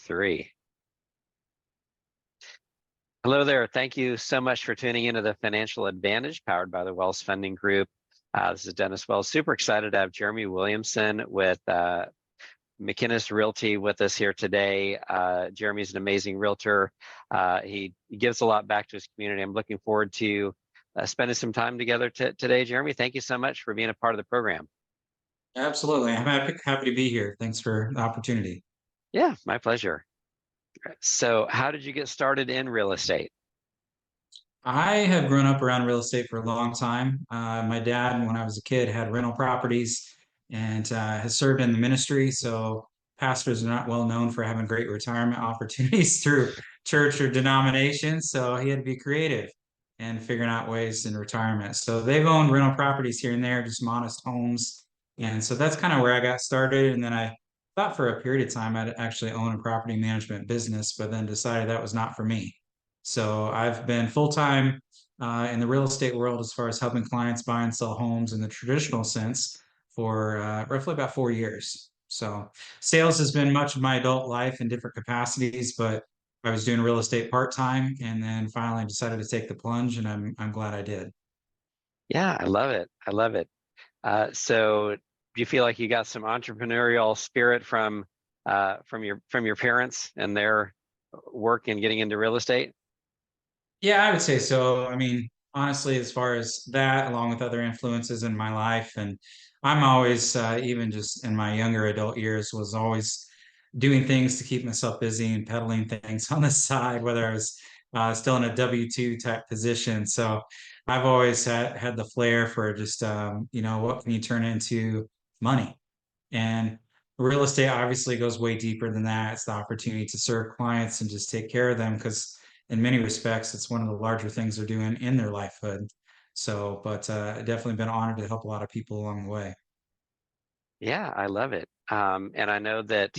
2023. Hello there. Thank you so much for tuning into the Financial Advantage powered by the Wells Funding Group. This is Dennis Wells. Super excited to have Jeremy Williamson with McKinnes Realty with us here today. Jeremy's an amazing realtor. He gives a lot back to his community. I'm looking forward to spending some time together today. Jeremy, thank you so much for being a part of the program. Absolutely. I'm happy to be here. Thanks for the opportunity. Yeah, my pleasure. So how did you get started in real estate? I have grown up around real estate for a long time. My dad, when I was a kid, had rental properties and has served in the ministry. So pastors are not well known for having great retirement opportunities through church or denomination. So he had to be creative and figuring out ways in retirement. So they've owned rental properties here and there, just modest homes. And so that's kind of where I got started. And then I thought for a period of time I'd actually own a property management business, but then decided that was not for me. So I've been full time in the real estate world as far as helping clients buy and sell homes in the traditional sense for roughly about 4 years. So sales has been much of my adult life in different capacities, but I was doing real estate part time, and then finally decided to take the plunge, and I'm glad I did. Yeah, I love it. I love it. So do you feel like you got some entrepreneurial spirit from your parents and their work in getting into real estate? Yeah, I would say so. I mean, honestly, as far as that, along with other influences in my life, and I'm always, even just in my younger adult years, was always doing things to keep myself busy and peddling things on the side, whether I was still in a W-2 type position. So I've always had the flair for just, what can you turn into money? And real estate obviously goes way deeper than that. It's the opportunity to serve clients and just take care of them because, in many respects, it's one of the larger things they're doing in their lifehood. So, but definitely been honored to help a lot of people along the way. Yeah, I love it. And I know that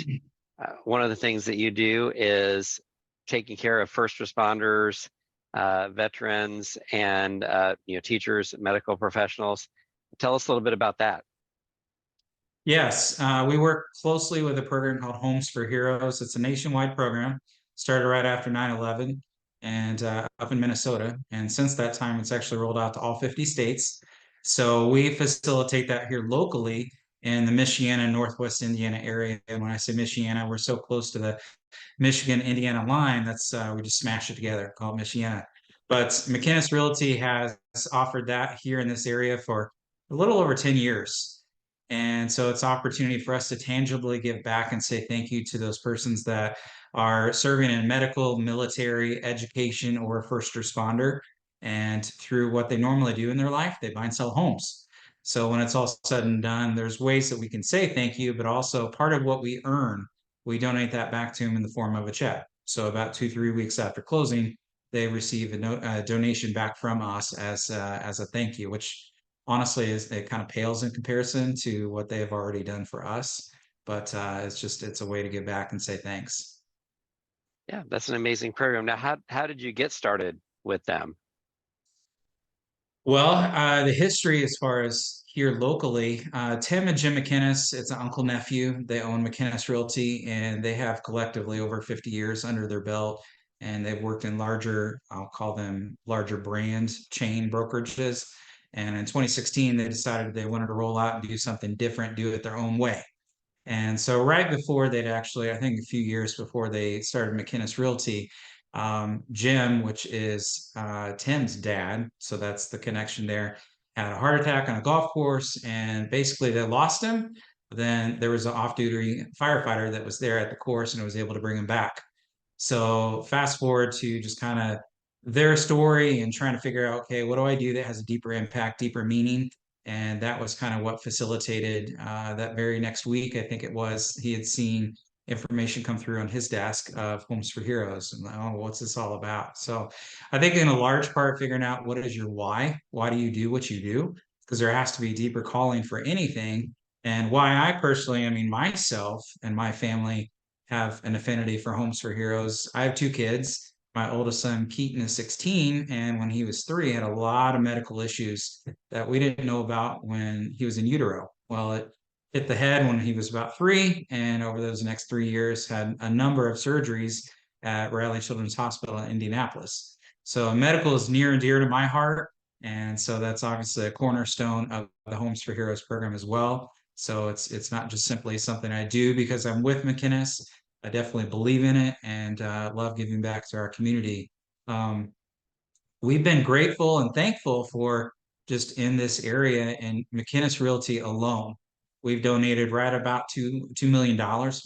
one of the things that you do is taking care of first responders, veterans, and teachers, medical professionals. Tell us a little bit about that. Yes, we work closely with a program called Homes for Heroes. It's a nationwide program, started right after 9/11 and up in Minnesota. And since that time, it's actually rolled out to all 50 states. So we facilitate that here locally in the Michiana, Northwest Indiana area. And when I say Michiana, we're so close to the Michigan-Indiana line, that's we just smashed it together, called Mishiana. But McKinnes Realty has offered that here in this area for a little over 10 years. And so it's opportunity for us to tangibly give back and say thank you to those persons that are serving in medical, military, education, or first responder. And through what they normally do in their life, they buy and sell homes. So when it's all said and done, there's ways that we can say thank you, but also part of what we earn, we donate that back to them in the form of a check. So about 2, 3 weeks after closing, they receive a donation back from us as a thank you, which honestly is it kind of pales in comparison to what they have already done for us. But it's a way to give back and say thanks. Yeah, that's an amazing program. Now, how did you get started with them? Well, the history as far as here locally, Tim and Jim McKinnes, it's an uncle nephew. They own McKinnes Realty and they have collectively over 50 years under their belt. And they've worked in larger, I'll call them larger brand chain brokerages. And in 2016, they decided they wanted to roll out and do something different, do it their own way. And so right before they'd actually, I think a few years before they started McKinnes Realty, Jim, which is Tim's dad, so that's the connection there, had a heart attack on a golf course and basically they lost him. Then there was an off-duty firefighter that was there at the course and was able to bring him back. So fast forward to just kind of their story and trying to figure out, okay, what do I do that has a deeper impact, deeper meaning? And that was kind of what facilitated that very next week. I think it was he had seen information come through on his desk of Homes for Heroes, and oh, what's this all about? So I think in a large part, figuring out what is your why. Why do you do what you do? Because there has to be deeper calling for anything. And why I personally, I mean, myself and my family have an affinity for Homes for Heroes. I have 2 kids. My oldest son, Keaton, is 16, and when he was 3, had a lot of medical issues that we didn't know about when he was in utero. Well, hit the head when he was about 3, and over those next 3 years had a number of surgeries at Raleigh Children's Hospital in Indianapolis. So medical is near and dear to my heart, and so that's obviously a cornerstone of the Homes for Heroes program as well. So it's not just simply something I do because I'm with McKinnes. I definitely believe in it and love giving back to our community. Um, we've been grateful and thankful for just in this area and McKinnes Realty alone. We've donated right about $2 million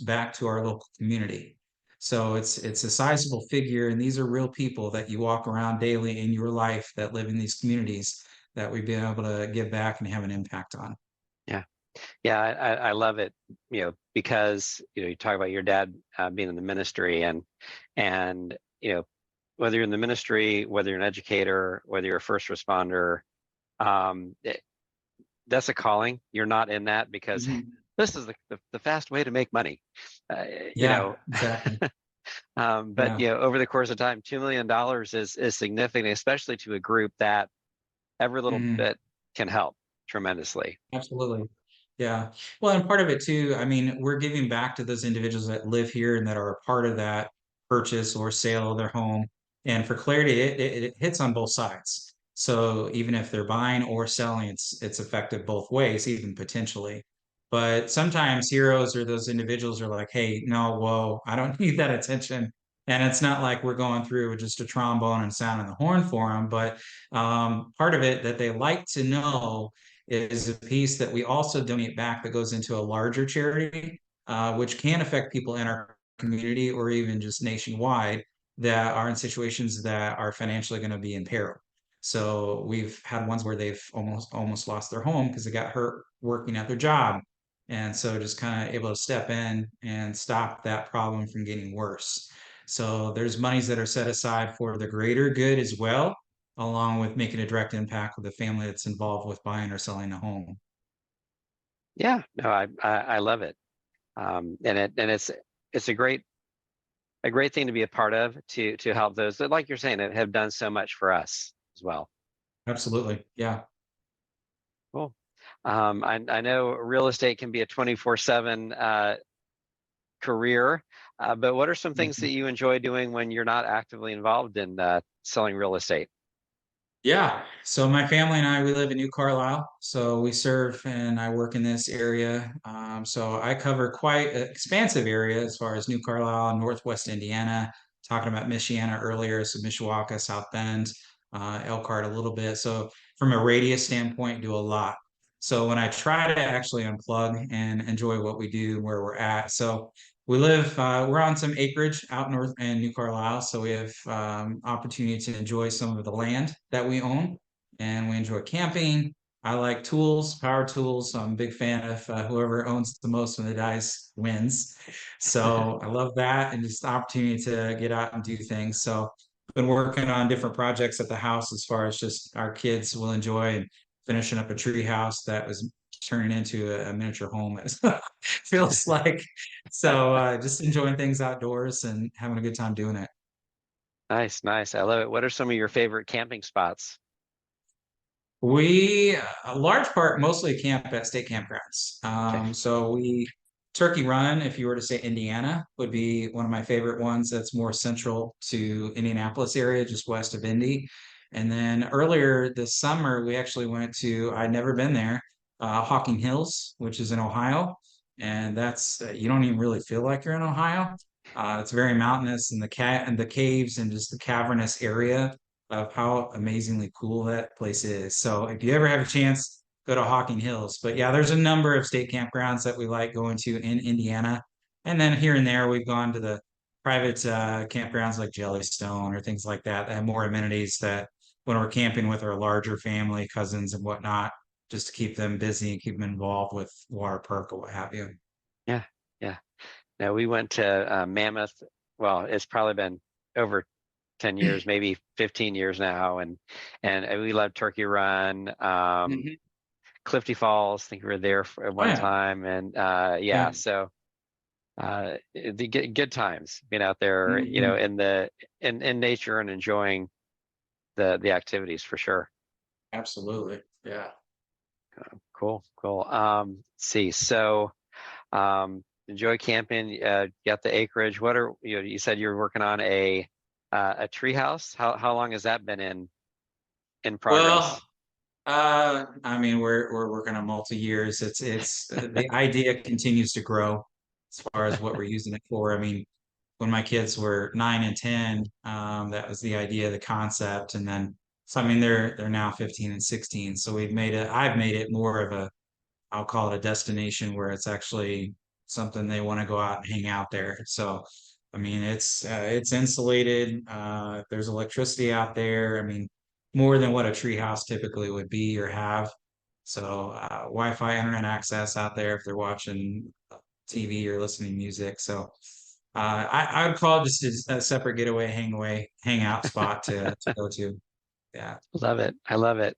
back to our local community. So it's a sizable figure, and these are real people that you walk around daily in your life that live in these communities that we've been able to give back and have an impact on. Yeah. Yeah, I love it, because, you talk about your dad being in the ministry and, whether you're in the ministry, whether you're an educator, whether you're a first responder, um, it- that's a calling. You're not in that because Mhm. this is the fast way to make money, uh, you Yeah, know. exactly. But, Yeah, over the course of time, $2 million is significant, especially to a group that every little mhm, bit can help tremendously. absolutely. Yeah. Well, and part of it too, I mean, we're giving back to those individuals that live here and that are a part of that purchase or sale of their home. And for clarity, it hits on both sides. So even if they're buying or selling, it's effective both ways, even potentially. But sometimes heroes or those individuals are like, hey, no, whoa, I don't need that attention. And it's not like we're going through with just a trombone and sounding the horn for them, but part of it that they like to know is a piece that we also donate back that goes into a larger charity, which can affect people in our community or even just nationwide that are in situations that are financially going to be in peril. So we've had ones where they've almost lost their home because they got hurt working at their job. And so just kind of able to step in and stop that problem from getting worse. So there's monies that are set aside for the greater good as well, along with making a direct impact with the family that's involved with buying or selling a home. Yeah, no, I love it. And it's a great thing to be a part of to help those that, like you're saying, that have done so much for us as well. Absolutely. Yeah. Cool. I know real estate can be a 24/7 career, but what are some things that Mhm. you enjoy doing when you're not actively involved in selling real estate? Yeah. So my family and I, we live in New Carlisle. So we serve and I work in this area. So I cover quite an expansive area as far as New Carlisle, Northwest Indiana, talking about Michiana earlier. So Mishawaka, South Bend, Elkhart a little bit. So from a radius standpoint, do a lot. So when I try to actually unplug and enjoy what we do, where we're at. So we're on some acreage out north in New Carlisle, so we have opportunity to enjoy some of the land that we own, and we enjoy camping. I like tools, power tools. So I'm a big fan of whoever owns the most when the dice wins. So I love that, and just the opportunity to get out and do things. So I've been working on different projects at the house as far as just our kids will enjoy and finishing up a tree house that was turning into a miniature home. It feels like so just enjoying things outdoors and having a good time doing it. Nice, nice. I love it. What are some of your favorite camping spots? We, a large part, mostly camp at state campgrounds. Okay. So we, Turkey Run, if you were to say Indiana, would be one of my favorite ones. That's more central to Indianapolis area, just west of Indy. And then earlier this summer, we actually went to, I'd never been there, Hocking Hills, which is in Ohio. And that's, you don't even really feel like you're in Ohio. It's very mountainous and the caves and just the cavernous area of how amazingly cool that place is. So if you ever have a chance, go to Hocking Hills. But yeah, there's a number of state campgrounds that we like going to in Indiana. And then here and there, we've gone to the private campgrounds like Jellystone or things like that that have more amenities that when we're camping with our larger family, cousins and whatnot, just to keep them busy and keep them involved with water park or what have you. Yeah, yeah. Now we went to Mammoth. Well, it's probably been over 10 years, maybe 15 years now, and we love Turkey Run, Mhm. Clifty Falls. I think we were there for at Oh one yeah, time, and yeah. yeah, so the good times being out there, Mhm. in nature and enjoying the activities for sure. Absolutely. Yeah. Cool, cool. Let's see. So, enjoy camping. Got the acreage. What are you said you were working on a tree house. How long has that been in Well, progress? I mean, we're working on multi years. It's the idea continues to grow as far as what we're using it for. I mean, when my kids were 9 and 10, that was the idea, the concept, and then so I mean they're now 15 and 16. So I've made it more of a, I'll call it a destination where it's actually something they want to go out and hang out there. So, I mean, it's insulated. There's electricity out there. I mean, more than what a tree house typically would be or have. So, Wi-Fi internet access out there if they're watching TV or listening to music. So, I would call it just a separate getaway, hangout spot to go to. Yeah. Love it. I love it.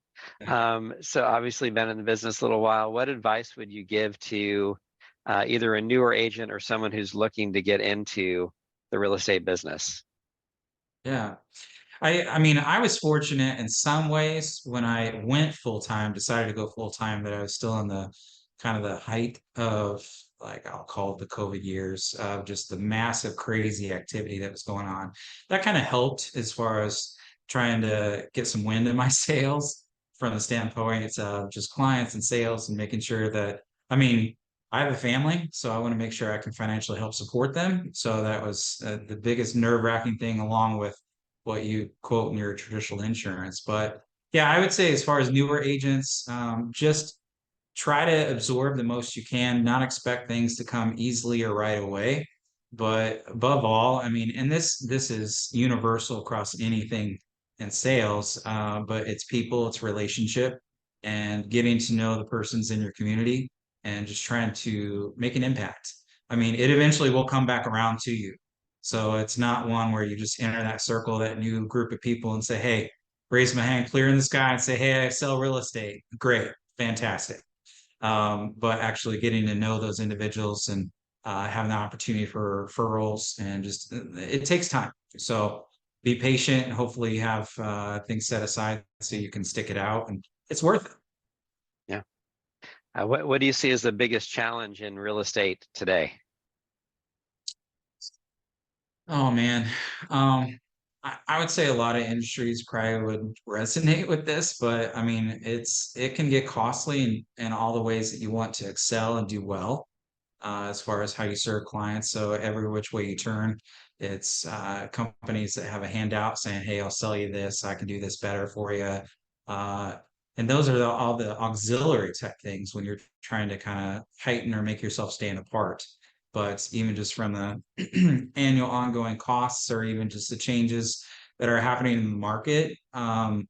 So obviously been in the business a little while. What advice would you give to either a newer agent or someone who's looking to get into the real estate business? Yeah. I mean, I was fortunate in some ways when I went full time, decided to go full time, that I was still in the kind of the height of, like, I'll call it the COVID years of just the massive crazy activity that was going on. That kind of helped as far as trying to get some wind in my sails from the standpoint of just clients and sales and making sure that, I mean, I have a family, so I want to make sure I can financially help support them. So that was the biggest nerve-wracking thing, along with what you quote in your traditional insurance. But yeah, I would say as far as newer agents, just try to absorb the most you can, not expect things to come easily or right away. But above all, I mean, and this is universal across anything in sales, but it's people, it's relationship, and getting to know the persons in your community and just trying to make an impact. I mean, it eventually will come back around to you. So it's not one where you just enter that circle, that new group of people, and say, "Hey, raise my hand clear in the sky and say, hey, I sell real estate." Great, fantastic. But actually getting to know those individuals and having the opportunity for referrals, and just it takes time. So be patient, and hopefully you have things set aside so you can stick it out, and it's worth it. Yeah. What do you see as the biggest challenge in real estate today? Oh man. Um, I would say a lot of industries probably would resonate with this, but I mean, it can get costly in all the ways that you want to excel and do well, as far as how you serve clients. So every which way you turn, it's companies that have a handout saying, "Hey, I'll sell you this. I can do this better for you." Uh, and those are all the auxiliary type things when you're trying to kind of heighten or make yourself stand apart. But even just from the annual ongoing costs, or even just the changes that are happening in the market, I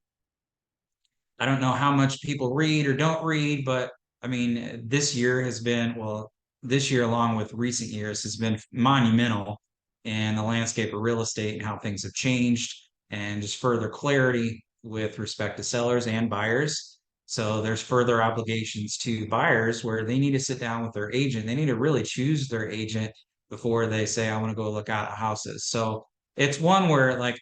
don't know how much people read or don't read, but I mean, this year has been, well, this year, along with recent years, has been monumental in the landscape of real estate and how things have changed, and just further clarity with respect to sellers and buyers. So there's further obligations to buyers where they need to sit down with their agent. They need to really choose their agent before they say, "I want to go look at houses." So it's one where, like,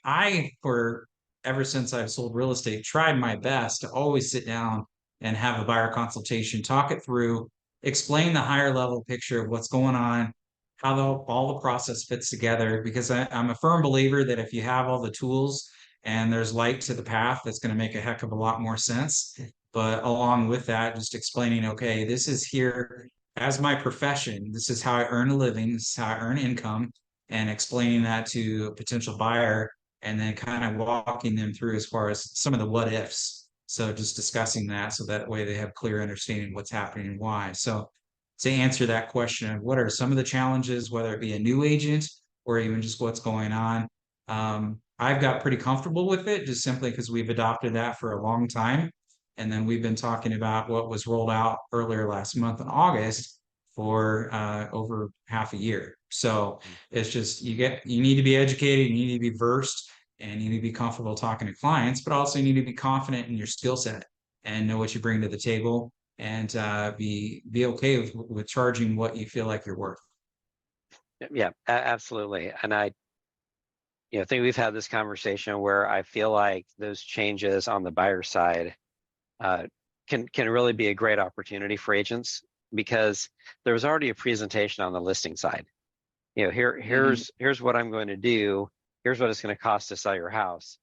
for ever since I've sold real estate, tried my best to always sit down and have a buyer consultation, talk it through, explain the higher level picture of what's going on, how all the process fits together. Because I'm a firm believer that if you have all the tools and there's light to the path, that's going to make a heck of a lot more sense. But along with that, just explaining, okay, this is here as my profession. This is how I earn a living. This is how I earn income. And explaining that to a potential buyer, and then kind of walking them through as far as some of the what ifs. So just discussing that so that way they have clear understanding of what's happening and why. So to answer that question of what are some of the challenges, whether it be a new agent or even just what's going on, I've got pretty comfortable with it just simply because we've adopted that for a long time. And then we've been talking about what was rolled out earlier last month in August for over half a year. So it's just you need to be educated, you need to be versed, and you need to be comfortable talking to clients, but also you need to be confident in your skill set and know what you bring to the table, and be okay with charging what you feel like you're worth. Yeah, absolutely. And I think we've had this conversation where I feel like those changes on the buyer side, uh, can really be a great opportunity for agents, because there was already a presentation on the listing side. Hmm. Here's what I'm going to do. Here's what it's going to cost to sell your house.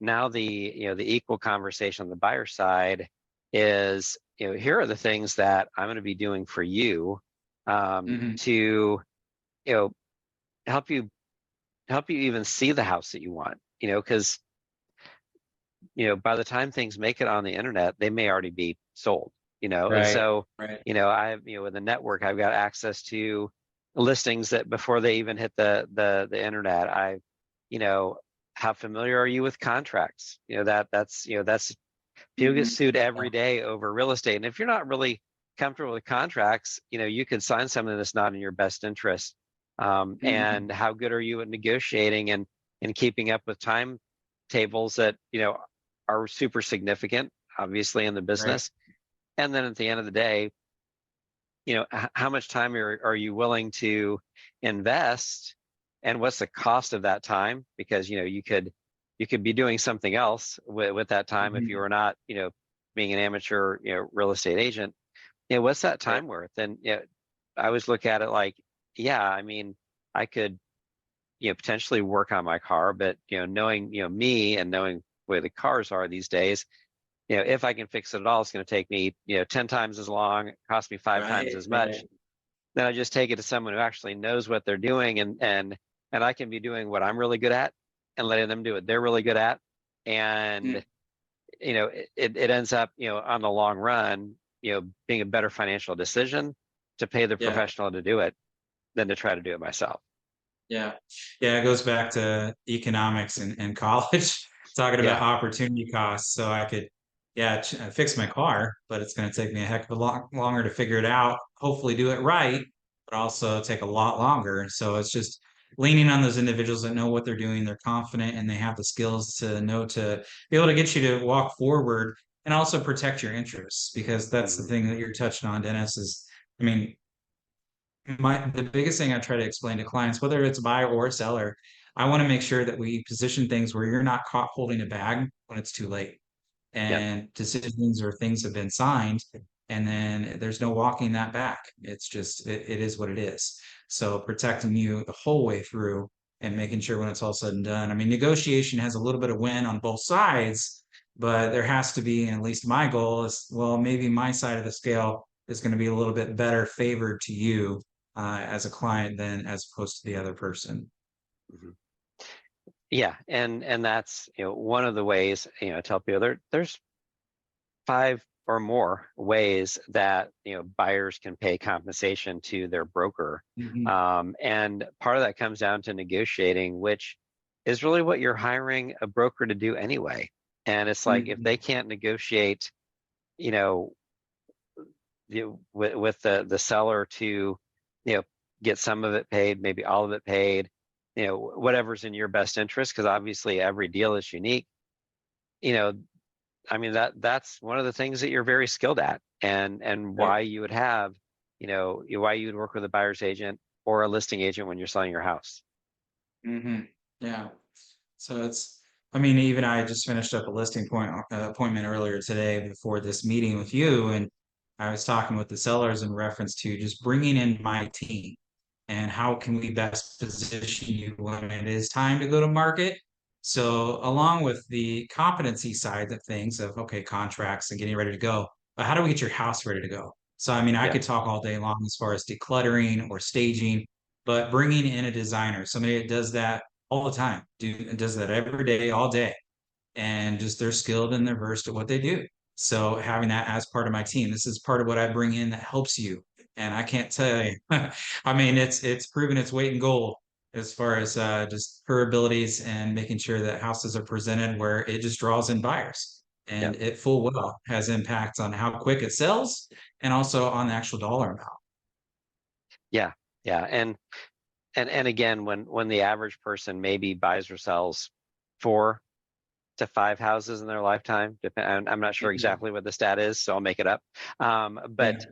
Now the equal conversation on the buyer side is, here are the things that I'm going to be doing for you, Hmm. to you know help you even see the house that you want. Because by the time things make it on the internet, they may already be sold. And Right. so Right. with the network, I've got access to listings that before they even hit the internet. You know, how familiar are you with contracts? That's people get Hmm. sued every day over real estate. And if you're not really comfortable with contracts, you could sign something that's not in your best interest. Hmm. And how good are you at negotiating and keeping up with timetables that are super significant, obviously, in the Right. business. And then at the end of the day, how much time are you willing to invest, and what's the cost of that time? Because you could be doing something else with that time if you Hmm. are not being an amateur real estate agent. What's that Right. time worth? And I always look at it like, yeah, I mean, I could potentially work on my car, but knowing me and knowing where the cars are these days, if I can fix it at all, it's going to take me 10 times as long, cost me 5 times Right. as Right. much. Then I just take it to someone who actually knows what they're doing, and I can be doing what I'm really good at and letting them do what they're really good at. And Mm. it ends up on the long run being a better financial decision to pay the Yeah. professional to do it than to try to do it myself. Yeah. Yeah. It goes back to economics and college, talking about Yeah. opportunity costs. So I could, yeah, fix my car, but it's going to take me a heck of a lot longer to figure it out. Hopefully, do it right, but also take a lot longer. So it's just leaning on those individuals that know what they're doing, they're confident, and they have the skills to know to be able to get you to walk forward and also protect your interests, because that's the Mhm. thing that you're touching on, Dennis, is, I mean, the biggest thing I try to explain to clients, whether it's a buyer or a seller, I want to make sure that we position things where you're not caught holding a bag when it's too late, Yeah. and decisions or things have been signed, and then there's no walking that back. It's just, it is what it is. So protecting you the whole way through and making sure when it's all said and done. I mean, negotiation has a little bit of win on both sides, but there has to be, and at least my goal is, well, maybe my side of the scale is going to be a little bit better favored to you as a client than as opposed to the other person. Mhm. Yeah, and that's one of the ways I tell people there's 5 or more ways that buyers can pay compensation to their broker. Mhm. And part of that comes down to negotiating, which is really what you're hiring a broker to do anyway. And it's like, if they Mhm. can't negotiate, you know with the seller to you know get some of it paid, maybe all of it paid, whatever's in your best interest, because obviously every deal is unique. you know I mean, that's one of the things that you're very skilled at, and Right. why you would have, why you would work with a buyer's agent or a listing agent when you're selling your house. Hmm. Yeah. So it's, I mean, even I just finished up a appointment earlier today before this meeting with you, and I was talking with the sellers in reference to just bringing in my team and how can we best position you when it is time to go to market. So along with the competency side of things of, okay, contracts and getting ready to go, but how do we get your house ready to go? So, I mean, I Yeah. could talk all day long as far as decluttering or staging, but bringing in a designer, somebody that does that all the time, does that every day, all day, and just they're skilled and they're versed at what they do. So having that as part of my team, this is part of what I bring in that helps you. And I can't tell you, I mean, it's proven its weight in gold as far as just her abilities and making sure that houses are presented where it just draws in buyers. Yeah. And it full well has impacts on how quick it sells and also on the actual dollar amount. Yeah. Yeah. And again, when the average person maybe buys or sells 4 to 5 houses in their lifetime, I'm not sure Mhm. exactly what the stat is, so I'll make it up. But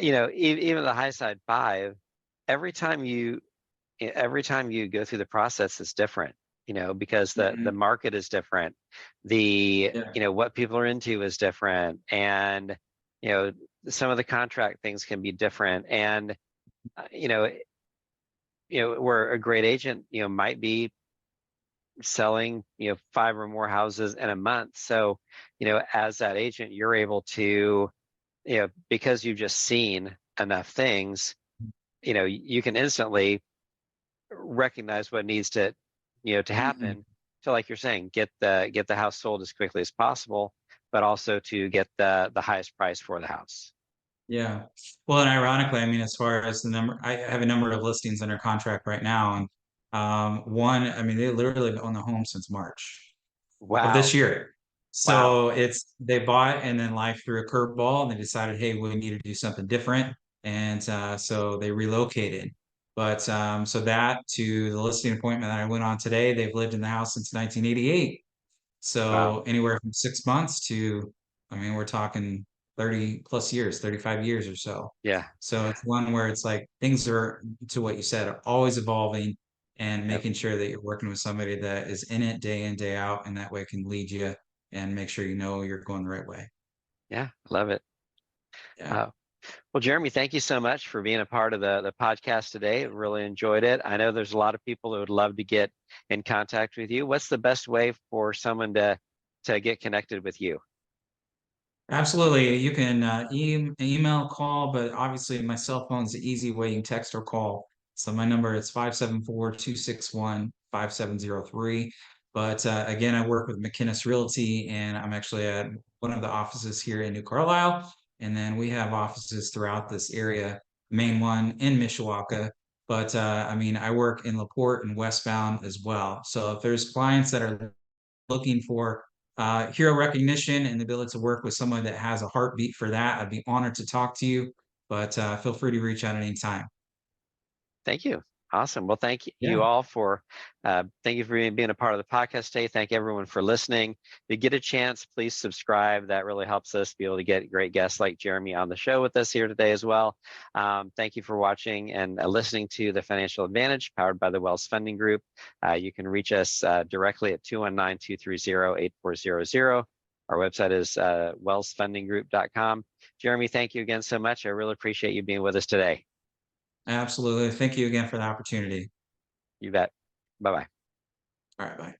Yeah. even the high side 5, every time you every time you go through the process, it's different. because the Mhm. market is different. The, Yeah. what people are into is different. And, you know, some of the contract things can be different. And, uh, you know, where a great agent, might be selling, 5 or more houses in a month. So, as that agent, you're able to, because you've just seen enough things, you can instantly recognize what needs to Mhm. happen to, like you're saying, get the house sold as quickly as possible, but also to get the highest price for the house. Yeah. Well, and ironically, I mean, as far as the number, I have a number of listings under contract right now, and one, I mean, they literally own the home since March of this Wow. year. Wow. So it's they bought and then life threw a curveball and they decided, hey, we need to do something different. And so they relocated. But so that to the listing appointment that I went on today, they've lived in the house since 1988. Wow. So anywhere from 6 months to, I mean, we're talking 30 plus years, 35 years or so. Yeah. So it's one where it's like things are, to what you said, are always evolving and Yep. making sure that you're working with somebody that is in it day in, day out, and that way can lead you and make sure you know you're going the right way. Yeah. Love it. Yeah. uh, well, Jeremy, thank you so much for being a part of the podcast today. Really enjoyed it. I know there's a lot of people that would love to get in contact with you. What's the best way for someone to get connected with you? Absolutely. You can email, call, but obviously my cell phone's the easy way. You can text or call. So my number is 574-261-5703. But again, I work with McKinnes Realty, and I'm actually at one of the offices here in New Carlisle. And then we have offices throughout this area, main one in Mishawaka. But I mean, I work in LaPorte and westbound as well. So if there's clients that are looking for hero recognition and the ability to work with someone that has a heartbeat for that, I'd be honored to talk to you. But feel free to reach out anytime. Thank you. Awesome. Well, thank you Yeah, all thank you for being a part of the podcast today. Thank everyone for listening. If you get a chance, please subscribe. That really helps us be able to get great guests like Jeremy on the show with us here today as well. Thank you for watching and listening to The Financial Advantage, powered by the Wells Funding Group. You can reach us directly at 219-230-8400. Our website is wellsfundinggroup.com. Jeremy, thank you again so much. I really appreciate you being with us today. absolutely. Thank you again for the opportunity. You bet. Bye-bye. All right, bye.